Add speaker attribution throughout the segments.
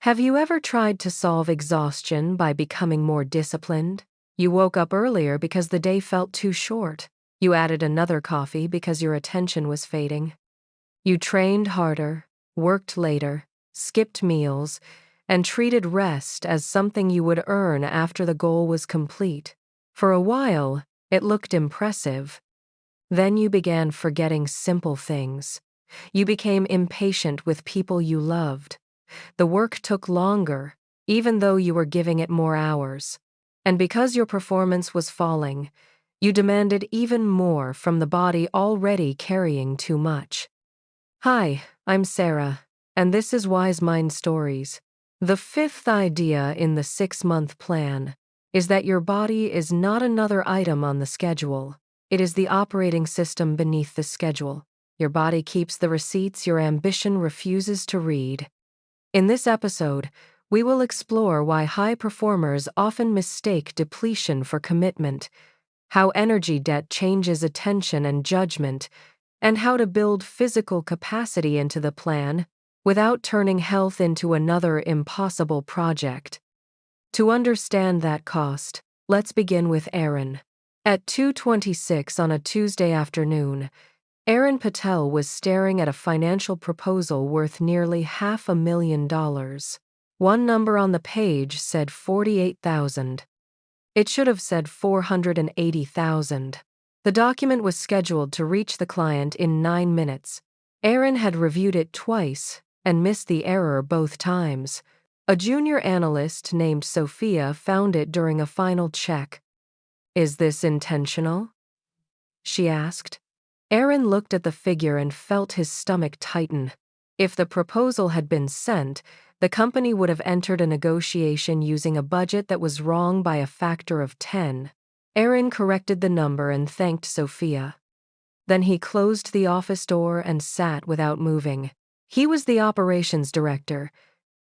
Speaker 1: Have you ever tried to solve exhaustion by becoming more disciplined? You woke up earlier because the day felt too short. You added another coffee because your attention was fading. You trained harder, worked later, skipped meals, and treated rest as something you would earn after the goal was complete. For a while, it looked impressive. Then you began forgetting simple things. You became impatient with people you loved. The work took longer, even though you were giving it more hours. And because your performance was falling, you demanded even more from the body already carrying too much. Hi, I'm Sarah, and this is WiseMind Stories. The fifth idea in the 6-month plan is that your body is not another item on the schedule. It is the operating system beneath the schedule. Your body keeps the receipts your ambition refuses to read. In this episode, we will explore why high performers often mistake depletion for commitment, how energy debt changes attention and judgment, and how to build physical capacity into the plan without turning health into another impossible project. To understand that cost, let's begin with Aaron. At 2:26 on a Tuesday afternoon, Aaron Patel was staring at a financial proposal worth nearly $500,000. One number on the page said $48,000. It should have said $480,000. The document was scheduled to reach the client in 9 minutes. Aaron had reviewed it twice and missed the error both times. A junior analyst named Sophia found it during a final check. "Is this intentional?" she asked. Aaron looked at the figure and felt his stomach tighten. If the proposal had been sent, the company would have entered a negotiation using a budget that was wrong by a factor of 10. Aaron corrected the number and thanked Sophia. Then he closed the office door and sat without moving. He was the operations director.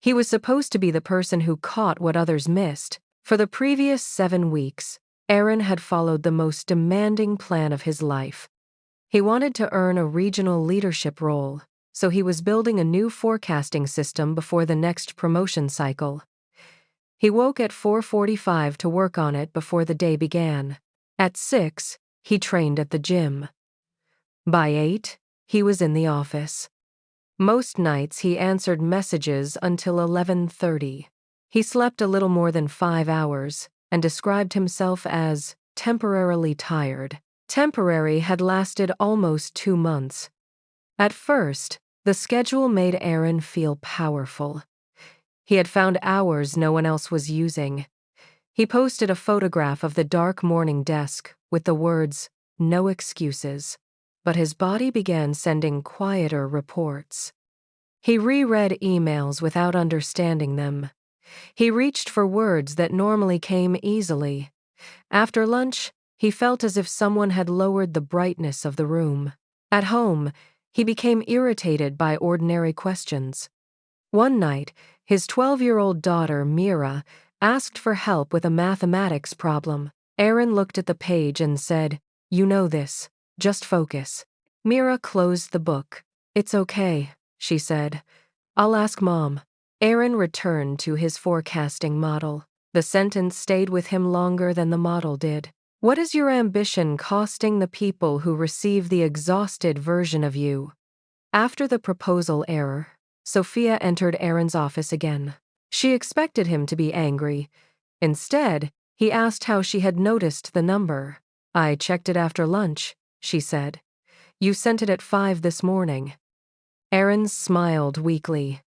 Speaker 1: He was supposed to be the person who caught what others missed. For the previous 7 weeks, Aaron had followed the most demanding plan of his life. He wanted to earn a regional leadership role, so he was building a new forecasting system before the next promotion cycle. He woke at 4:45 to work on it before the day began. At 6, he trained at the gym. By 8, he was in the office. Most nights he answered messages until 11:30. He slept a little more than 5 hours and described himself as temporarily tired. Temporary had lasted almost 2 months. At first, the schedule made Aaron feel powerful. He had found hours no one else was using. He posted a photograph of the dark morning desk with the words, "No excuses." But his body began sending quieter reports. He reread emails without understanding them. He reached for words that normally came easily. After lunch, he felt as if someone had lowered the brightness of the room. At home, he became irritated by ordinary questions. One night, his 12-year-old daughter, Mira, asked for help with a mathematics problem. Aaron looked at the page and said, "You know this. Just focus." Mira closed the book. "It's okay," she said. "I'll ask Mom." Aaron returned to his forecasting model. The sentence stayed with him longer than the model did. What is your ambition costing the people who receive the exhausted version of you? After the proposal error, Sophia entered Aaron's office again. She expected him to be angry. Instead, he asked how she had noticed the number. "I checked it after lunch," she said. "You sent it at 5 this morning." Aaron smiled weakly.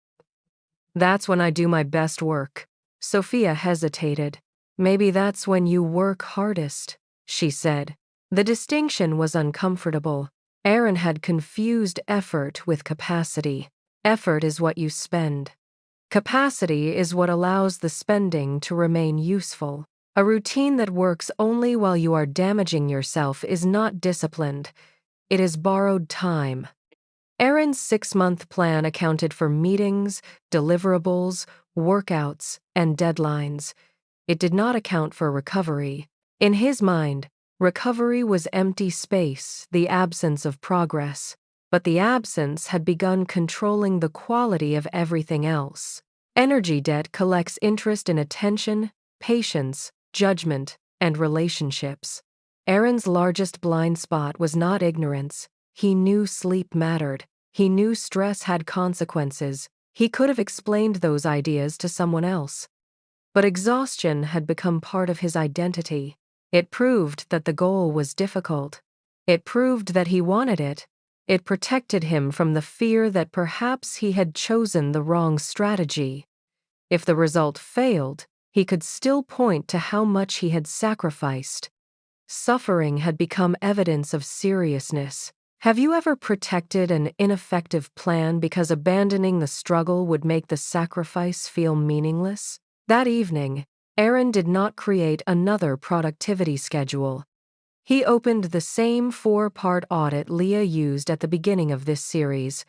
Speaker 1: "That's when I do my best work." Sophia hesitated. "Maybe that's when you work hardest," she said. The distinction was uncomfortable. Aaron had confused effort with capacity. Effort is what you spend. Capacity is what allows the spending to remain useful. A routine that works only while you are damaging yourself is not disciplined. It is borrowed time. Aaron's 6-month plan accounted for meetings, deliverables, workouts, and deadlines. It did not account for recovery. In his mind, recovery was empty space, the absence of progress. But the absence had begun controlling the quality of everything else. Energy debt collects interest in attention, patience, judgment, and relationships. Aaron's largest blind spot was not ignorance. He knew sleep mattered. He knew stress had consequences. He could have explained those ideas to someone else. But exhaustion had become part of his identity. It proved that the goal was difficult. It proved that he wanted it. It protected him from the fear that perhaps he had chosen the wrong strategy. If the result failed, he could still point to how much he had sacrificed. Suffering had become evidence of seriousness. Have you ever protected an ineffective plan because abandoning the struggle would make the sacrifice feel meaningless? That evening, Aaron did not create another productivity schedule. He opened the same 4-part audit Leah used at the beginning of this series,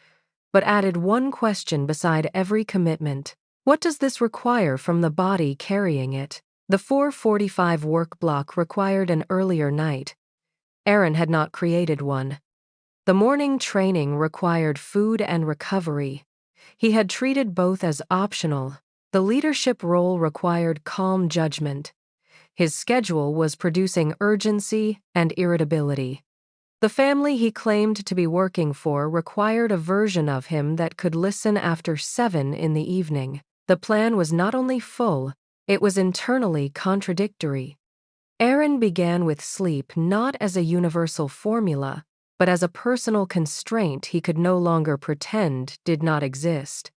Speaker 1: but added one question beside every commitment. What does this require from the body carrying it? The 4:45 work block required an earlier night. Aaron had not created one. The morning training required food and recovery. He had treated both as optional. The leadership role required calm judgment. His schedule was producing urgency and irritability. The family he claimed to be working for required a version of him that could listen after 7 in the evening. The plan was not only full, it was internally contradictory. Aaron began with sleep not as a universal formula, but as a personal constraint he could no longer pretend did not exist.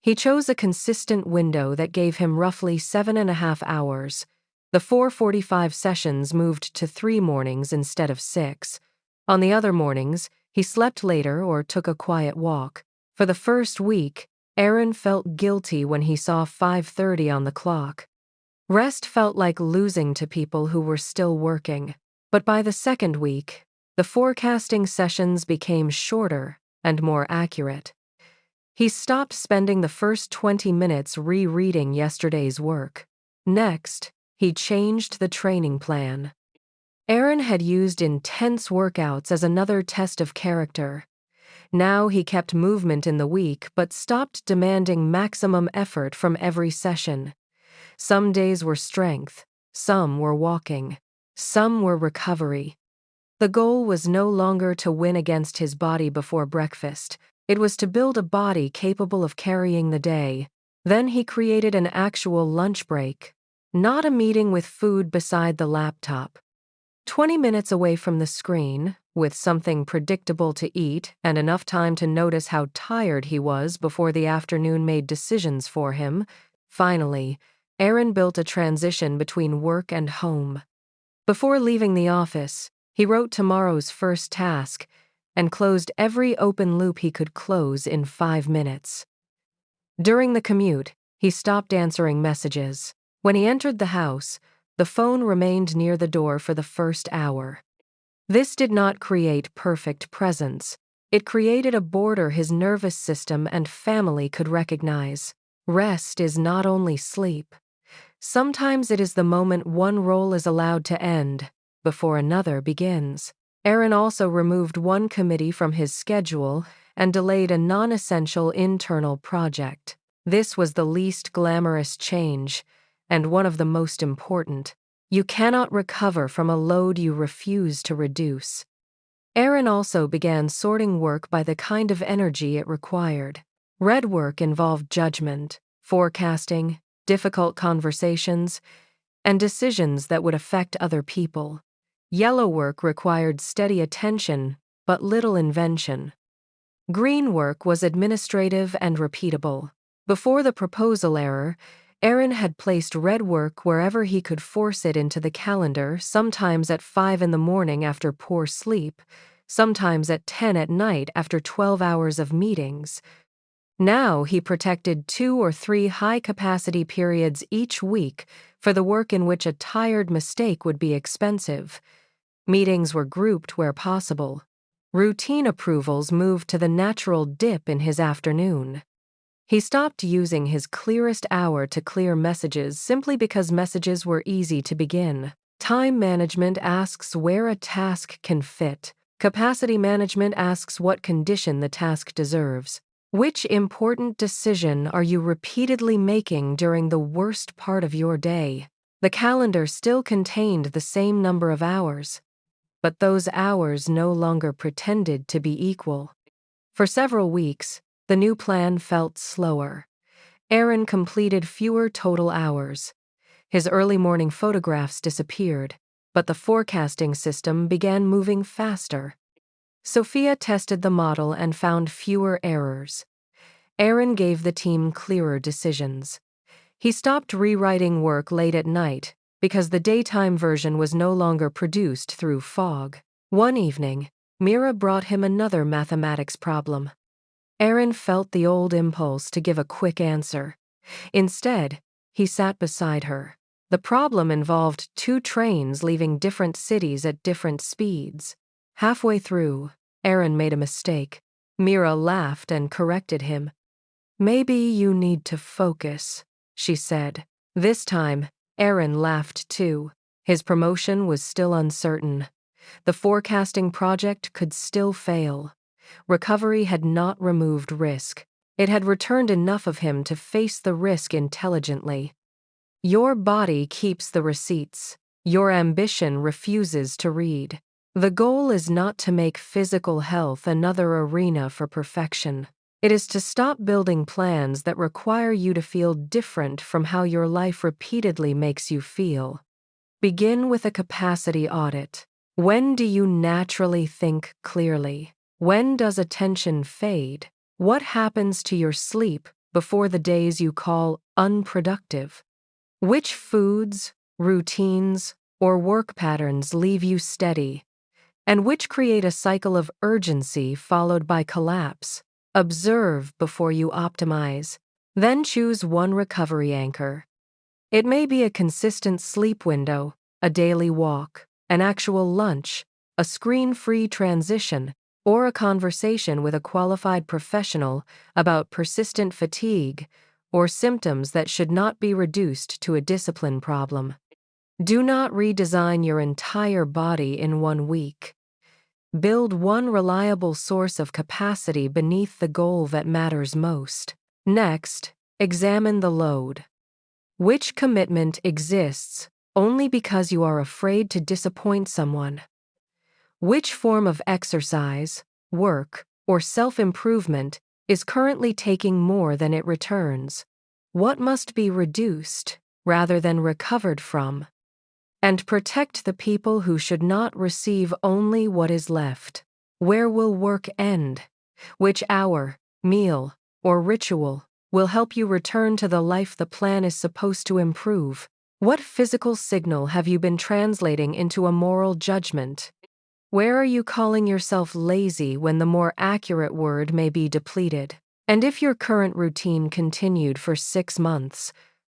Speaker 1: He chose a consistent window that gave him roughly 7.5 hours. The 4:45 sessions moved to 3 mornings instead of 6. On the other mornings, he slept later or took a quiet walk. For the first week, Aaron felt guilty when he saw 5:30 on the clock. Rest felt like losing to people who were still working. But by the second week, the forecasting sessions became shorter and more accurate. He stopped spending the first 20 minutes rereading yesterday's work. Next, he changed the training plan. Aaron had used intense workouts as another test of character. Now he kept movement in the week but stopped demanding maximum effort from every session. Some days were strength, some were walking, some were recovery. The goal was no longer to win against his body before breakfast. It was to build a body capable of carrying the day. Then he created an actual lunch break, not a meeting with food beside the laptop. 20 minutes away from the screen, with something predictable to eat and enough time to notice how tired he was before the afternoon made decisions for him. Finally, Aaron built a transition between work and home. Before leaving the office, he wrote tomorrow's first task and closed every open loop he could close in 5 minutes. During the commute, he stopped answering messages. When he entered the house, the phone remained near the door for the first hour. This did not create perfect presence. It created a border his nervous system and family could recognize. Rest is not only sleep. Sometimes it is the moment one role is allowed to end before another begins. Aaron also removed one committee from his schedule and delayed a non-essential internal project. This was the least glamorous change, and one of the most important. You cannot recover from a load you refuse to reduce. Aaron also began sorting work by the kind of energy it required. Red work involved judgment, forecasting, difficult conversations, and decisions that would affect other people. Yellow work required steady attention, but little invention. Green work was administrative and repeatable. Before the proposal error, Aaron had placed red work wherever he could force it into the calendar, sometimes at 5 in the morning after poor sleep, sometimes at 10 at night after 12 hours of meetings. Now he protected 2 or 3 high-capacity periods each week for the work in which a tired mistake would be expensive. Meetings were grouped where possible. Routine approvals moved to the natural dip in his afternoon. He stopped using his clearest hour to clear messages simply because messages were easy to begin. Time management asks where a task can fit. Capacity management asks what condition the task deserves. Which important decision are you repeatedly making during the worst part of your day? The calendar still contained the same number of hours, but those hours no longer pretended to be equal. For several weeks, the new plan felt slower. Aaron completed fewer total hours. His early morning photographs disappeared, but the forecasting system began moving faster. Sophia tested the model and found fewer errors. Aaron gave the team clearer decisions. He stopped rewriting work late at night because the daytime version was no longer produced through fog. One evening, Mira brought him another mathematics problem. Aaron felt the old impulse to give a quick answer. Instead, he sat beside her. The problem involved two trains leaving different cities at different speeds. Halfway through, Aaron made a mistake. Mira laughed and corrected him. "Maybe you need to focus," she said. This time, Aaron laughed too. His promotion was still uncertain. The forecasting project could still fail. Recovery had not removed risk. It had returned enough of him to face the risk intelligently. Your body keeps the receipts. Your ambition refuses to read. The goal is not to make physical health another arena for perfection. It is to stop building plans that require you to feel different from how your life repeatedly makes you feel. Begin with a capacity audit. When do you naturally think clearly? When does attention fade? What happens to your sleep before the days you call unproductive? Which foods, routines, or work patterns leave you steady, and which create a cycle of urgency followed by collapse? Observe before you optimize. Then choose one recovery anchor. It may be a consistent sleep window, a daily walk, an actual lunch, a screen-free transition, or a conversation with a qualified professional about persistent fatigue or symptoms that should not be reduced to a discipline problem. Do not redesign your entire body in 1 week. Build one reliable source of capacity beneath the goal that matters most. Next, examine the load. Which commitment exists only because you are afraid to disappoint someone? Which form of exercise, work, or self-improvement is currently taking more than it returns? What must be reduced rather than recovered from? And protect the people who should not receive only what is left. Where will work end? Which hour, meal, or ritual will help you return to the life the plan is supposed to improve? What physical signal have you been translating into a moral judgment? Where are you calling yourself lazy when the more accurate word may be depleted? And if your current routine continued for 6 months,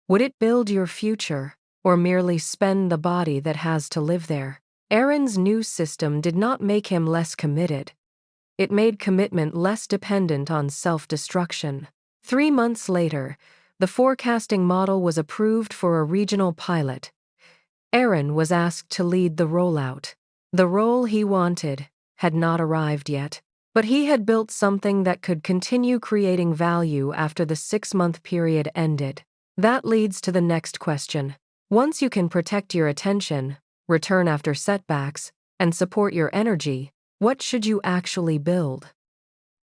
Speaker 1: would it build your future or merely spend the body that has to live there? Aaron's new system did not make him less committed. It made commitment less dependent on self-destruction. 3 months later, the forecasting model was approved for a regional pilot. Aaron was asked to lead the rollout. The role he wanted had not arrived yet, but he had built something that could continue creating value after the 6-month period ended. That leads to the next question. Once you can protect your attention, return after setbacks, and support your energy, what should you actually build?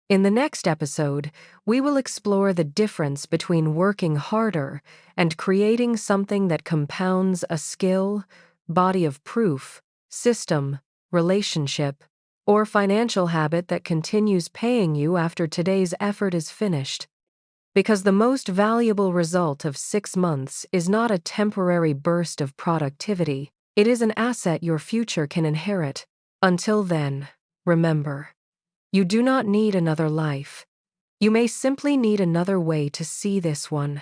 Speaker 1: In the next episode, we will explore the difference between working harder and creating something that compounds a skill, body of proof, system, relationship, or financial habit that continues paying you after today's effort is finished. Because the most valuable result of 6 months is not a temporary burst of productivity, it is an asset your future can inherit. Until then, remember, you do not need another life. You may simply need another way to see this one.